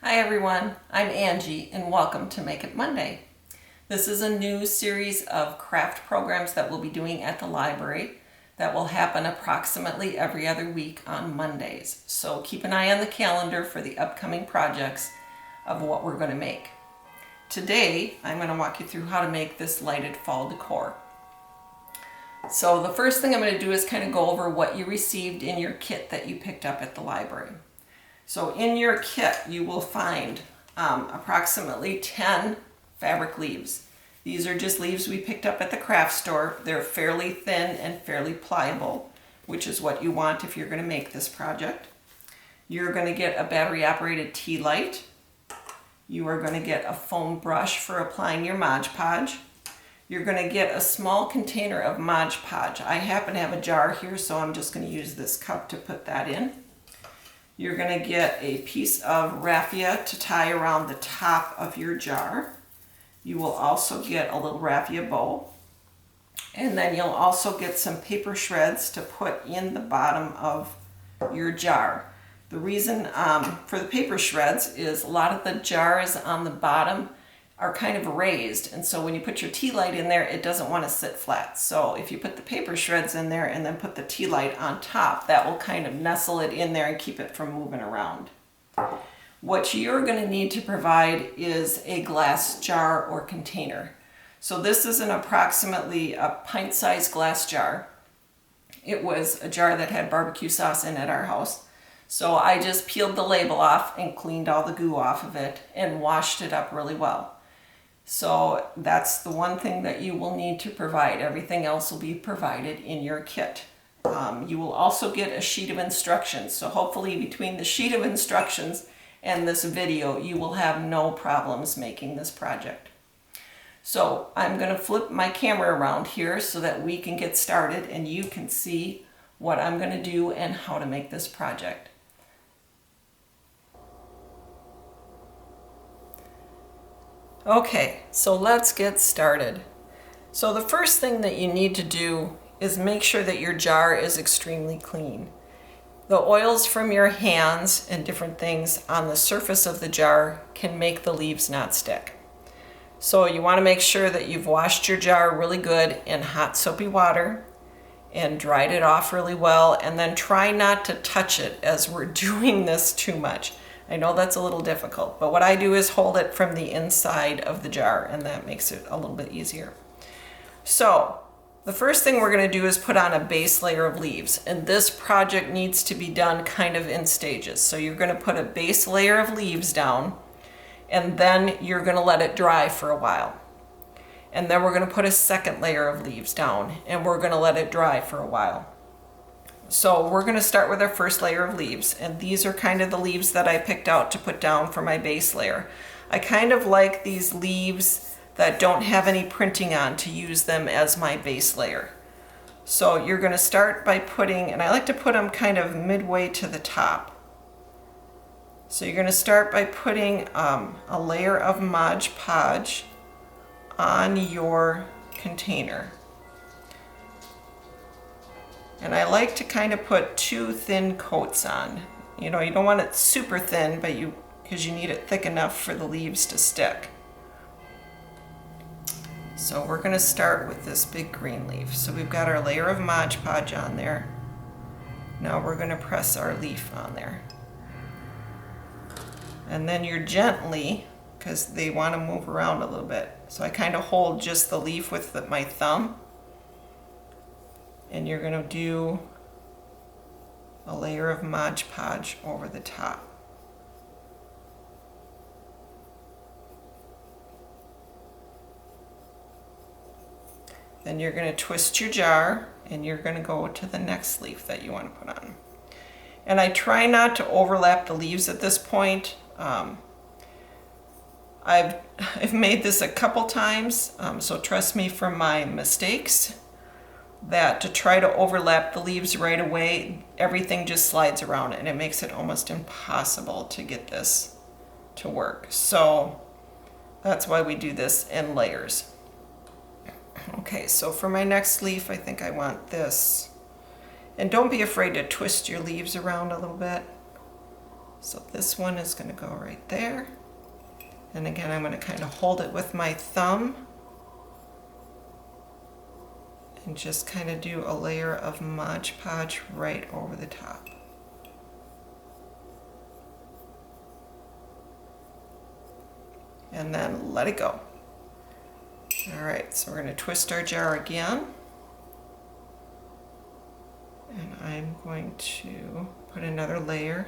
Hi everyone, I'm Angie and welcome to Make It Monday. This is a new series of craft programs that we'll be doing at the library that will happen approximately every other week on Mondays. So keep an eye on the calendar for the upcoming projects of what we're going to make. Today I'm going to walk you through how to make this lighted fall decor. So the first thing I'm going to do is kind of go over what you received in your kit that you picked up at the library. So in your kit you will find approximately 10 fabric leaves. These are just leaves we picked up at the craft store. They're fairly thin and fairly pliable, which is what you want if you're going to make this project. You're going to get a battery operated tea light. You are going to get a foam brush for applying your Mod Podge. You're going to get a small container of Mod Podge. I happen to have a jar here, so I'm just going to use this cup to put that in. You're going to get a piece of raffia to tie around the top of your jar. You will also get a little raffia bow. And then you'll also get some paper shreds to put in the bottom of your jar. The reason for the paper shreds is a lot of the jars on the bottom are kind of raised, and so when you put your tea light in there, it doesn't want to sit flat. So if you put the paper shreds in there and then put the tea light on top, that will kind of nestle it in there and keep it from moving around. What you're going to need to provide is a glass jar or container. So this is an approximately a pint-sized glass jar. It was a jar that had barbecue sauce in at our house. So I just peeled the label off and cleaned all the goo off of it and washed it up really well. So that's the one thing that you will need to provide. Everything else will be provided in your kit. You will also get a sheet of instructions. So hopefully between the sheet of instructions and this video, you will have no problems making this project. So I'm going to flip my camera around here so that we can get started and you can see what I'm going to do and how to make this project. Okay, so let's get started. So the first thing that you need to do is make sure that your jar is extremely clean. The oils from your hands and different things on the surface of the jar can make the leaves not stick. So you want to make sure that you've washed your jar really good in hot soapy water and dried it off really well, and then try not to touch it as we're doing this too much. I know that's a little difficult, but what I do is hold it from the inside of the jar, and that makes it a little bit easier. So the first thing we're going to do is put on a base layer of leaves, and this project needs to be done kind of in stages. So you're going to put a base layer of leaves down, and then you're going to let it dry for a while. And then we're going to put a second layer of leaves down, and we're going to let it dry for a while. So we're going to start with our first layer of leaves, and these are kind of the leaves that I picked out to put down for my base layer. I kind of like these leaves that don't have any printing on to use them as my base layer. So you're going to start by putting, and I like to put them kind of midway to the top. So you're going to start by putting a layer of Mod Podge on your container. And I like to kind of put two thin coats on. You know, you don't want it super thin, but because you need it thick enough for the leaves to stick. So we're going to start with this big green leaf. So we've got our layer of Mod Podge on there. Now we're going to press our leaf on there. And then you're gently, because they want to move around a little bit. So I kind of hold just the leaf with my thumb. And you're going to do a layer of Mod Podge over the top. Then you're going to twist your jar and you're going to go to the next leaf that you want to put on. And I try not to overlap the leaves at this point. I've made this a couple times, so trust me for my mistakes, that to try to overlap the leaves right away, everything just slides around and it makes it almost impossible to get this to work. So that's why we do this in layers. Okay, so for my next leaf, I think I want this. And don't be afraid to twist your leaves around a little bit. So this one is going to go right there. And again, I'm going to kind of hold it with my thumb and just kind of do a layer of Mod Podge right over the top. And then let it go. All right, so we're going to twist our jar again. And I'm going to put another layer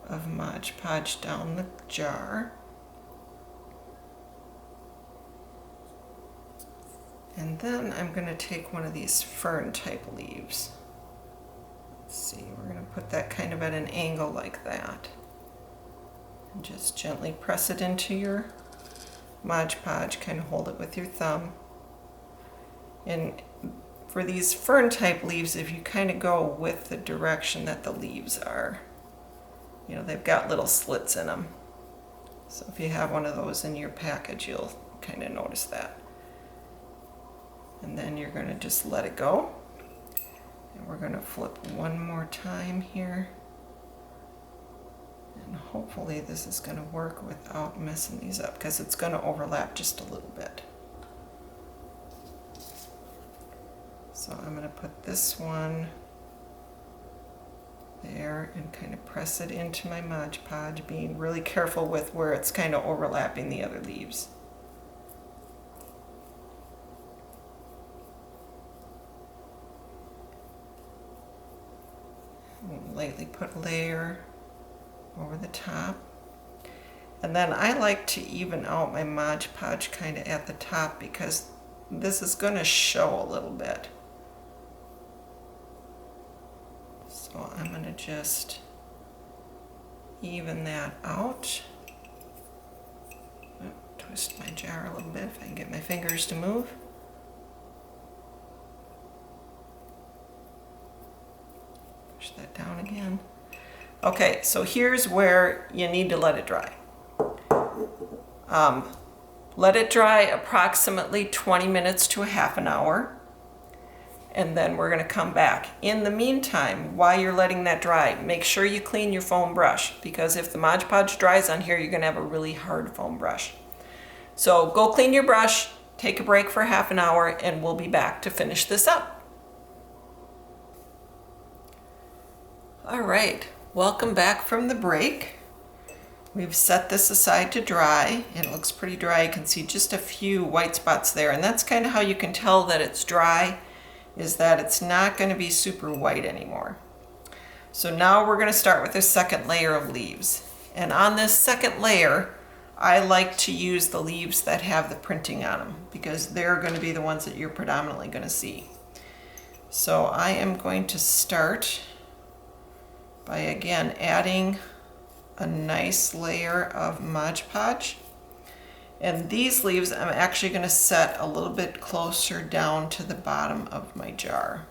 of Mod Podge down the jar. And then I'm going to take one of these fern type leaves. Let's see, we're going to put that kind of at an angle like that. And just gently press it into your Mod Podge, kind of hold it with your thumb. And for these fern type leaves, if you kind of go with the direction that the leaves are, you know, they've got little slits in them. So if you have one of those in your package, you'll kind of notice that. And then you're going to just let it go. And we're going to flip one more time here. And hopefully this is going to work without messing these up, because it's going to overlap just a little bit. So I'm going to put this one there and kind of press it into my Mod Podge, being really careful with where it's kind of overlapping the other leaves. And lightly put a layer over the top. And then I like to even out my Mod Podge kind of at the top, because this is going to show a little bit. So I'm going to just even that out. Twist my jar a little bit if I can get my fingers to move. Push that down again. Okay, so here's where you need to let it dry. Let it dry approximately 20 minutes to a half an hour. And then we're going to come back. In the meantime, while you're letting that dry, make sure you clean your foam brush, because if the Mod Podge dries on here, you're going to have a really hard foam brush. So go clean your brush, take a break for half an hour, and we'll be back to finish this up. All right, welcome back from the break. We've set this aside to dry. It looks pretty dry. You can see just a few white spots there, and that's kind of how you can tell that it's dry, is that it's not going to be super white anymore. So now we're going to start with the second layer of leaves. And on this second layer, I like to use the leaves that have the printing on them, because they're going to be the ones that you're predominantly going to see. So I am going to start by again adding a nice layer of Mod Podge. And these leaves I'm actually going to set a little bit closer down to the bottom of my jar.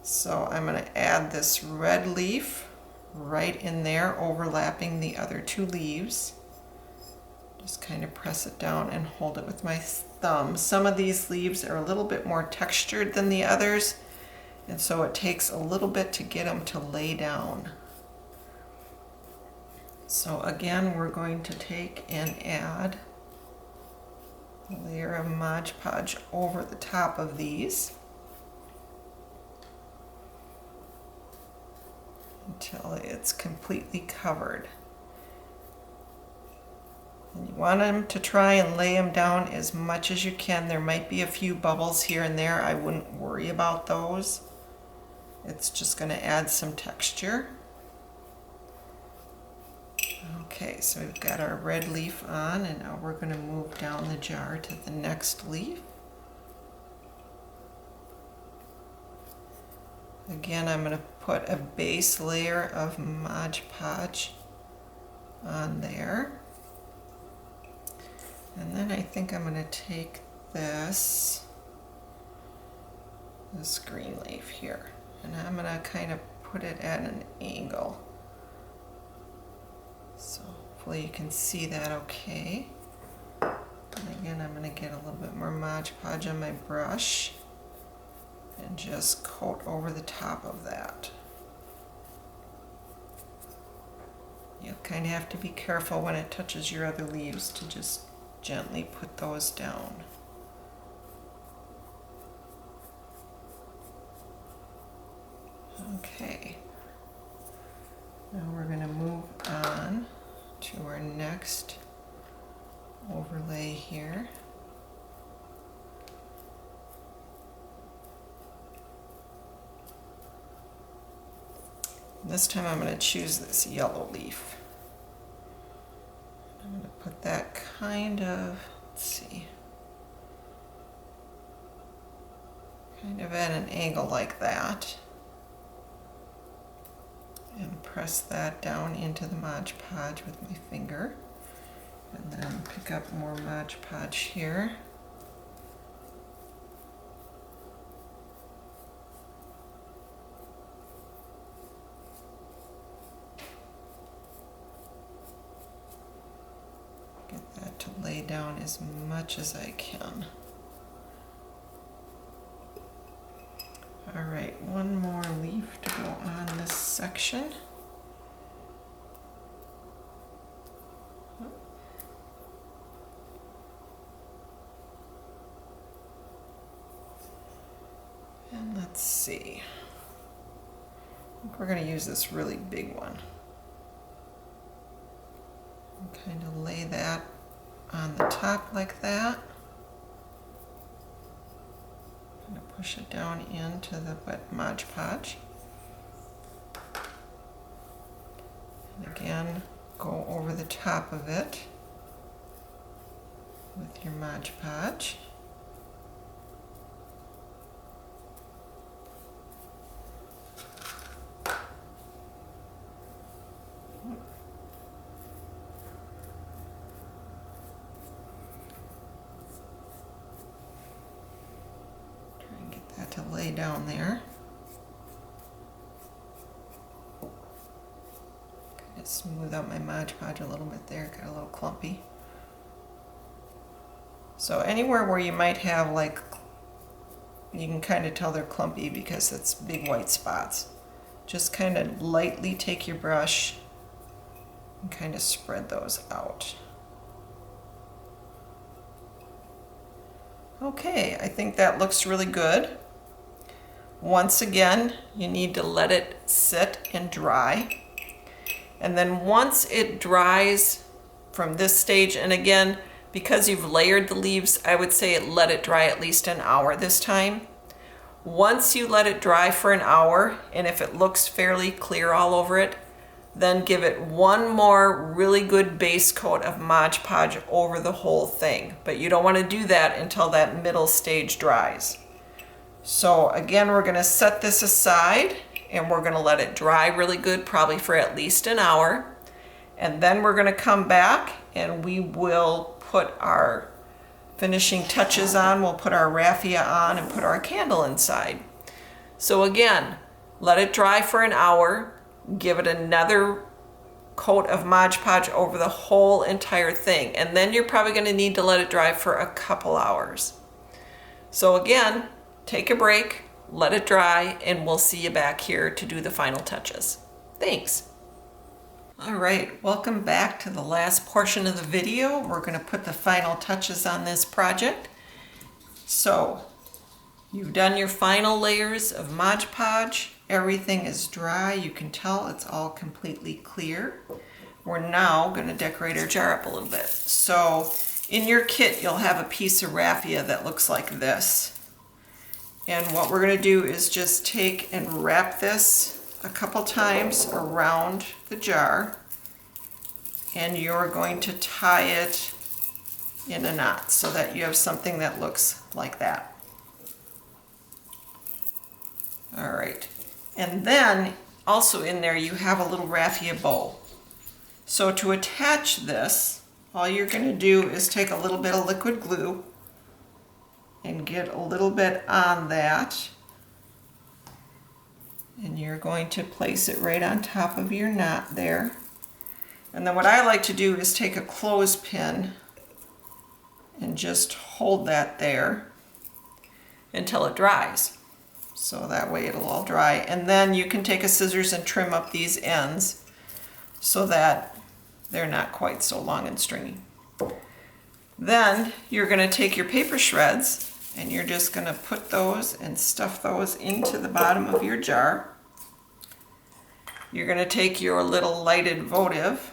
So I'm going to add this red leaf right in there, overlapping the other two leaves. Just kind of press it down and hold it with my thumb. Some of these leaves are a little bit more textured than the others, and so it takes a little bit to get them to lay down. So again, we're going to take and add a layer of Mod Podge over the top of these until it's completely covered. And you want them to try and lay them down as much as you can. There might be a few bubbles here and there. I wouldn't worry about those. It's just going to add some texture. Okay, so we've got our red leaf on, and now we're going to move down the jar to the next leaf. Again, I'm going to put a base layer of Mod Podge on there. And then I think I'm going to take this green leaf here, and I'm going to kind of put it at an angle. So hopefully you can see that okay. And again, I'm going to get a little bit more Mod Podge on my brush and just coat over the top of that. kind of have to be careful when it touches your other leaves to just gently put those down. Okay, now we're going to move on to our next overlay here. This time I'm going to choose this yellow leaf. I'm going to put that kind of, let's see, kind of at an angle like that. And press that down into the Mod Podge with my finger. And then pick up more Mod Podge here. Get that to lay down as much as I can. All right, one more leaf to go on this section. And let's see. I think we're going to use this really big one. And kind of lay that on the top like that. Push it down into the wet Mod Podge. And again, go over the top of it with your Mod Podge. To lay down there. Kind of smooth out my Mod Podge a little bit there, got a little clumpy. So anywhere where you might have like, you can kind of tell they're clumpy because it's big white spots. Just kind of lightly take your brush and kind of spread those out. Okay, I think that looks really good. Once again, you need to let it sit and dry. And then once it dries from this stage, and again, because you've layered the leaves, I would say let it dry at least an hour this time. Once you let it dry for an hour, and if it looks fairly clear all over it, then give it one more really good base coat of Mod Podge over the whole thing. But you don't want to do that until that middle stage dries. So again, we're going to set this aside and we're going to let it dry really good, probably for at least an hour. And then we're going to come back and we will put our finishing touches on. We'll put our raffia on and put our candle inside. So again, let it dry for an hour, give it another coat of Mod Podge over the whole entire thing. And then you're probably going to need to let it dry for a couple hours. So again, take a break, let it dry, and we'll see you back here to do the final touches. Thanks. All right, welcome back to the last portion of the video. We're going to put the final touches on this project. So, you've done your final layers of Mod Podge. Everything is dry. You can tell it's all completely clear. We're now going to decorate our jar up a little bit. So, in your kit, you'll have a piece of raffia that looks like this. And what we're going to do is just take and wrap this a couple times around the jar, and you're going to tie it in a knot so that you have something that looks like that. All right, and then also in there you have a little raffia bow. So to attach this, all you're going to do is take a little bit of liquid glue and get a little bit on that, and you're going to place it right on top of your knot there. And then what I like to do is take a clothespin and just hold that there until it dries. So that way it'll all dry, and then you can take a scissors and trim up these ends so that they're not quite so long and stringy. Then you're going to take your paper shreds and you're just going to put those and stuff those into the bottom of your jar. You're going to take your little lighted votive,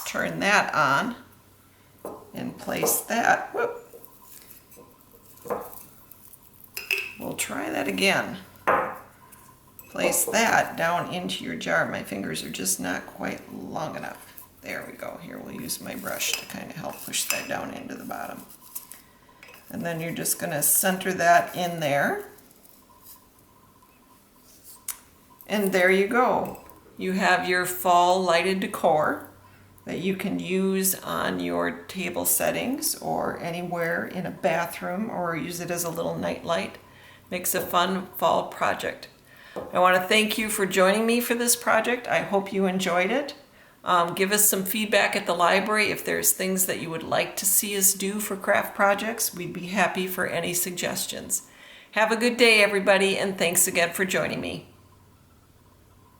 turn that on, and place that. Whoop. We'll try that again. Place that down into your jar. My fingers are just not quite long enough. There we go. Here, we'll use my brush to kind of help push that down into the bottom. And then you're just going to center that in there. And there you go. You have your fall lighted decor that you can use on your table settings or anywhere in a bathroom, or use it as a little night light. Makes a fun fall project. I want to thank you for joining me for this project. I hope you enjoyed it. Give us some feedback at the library if there's things that you would like to see us do for craft projects. We'd be happy for any suggestions. Have a good day, everybody, and thanks again for joining me.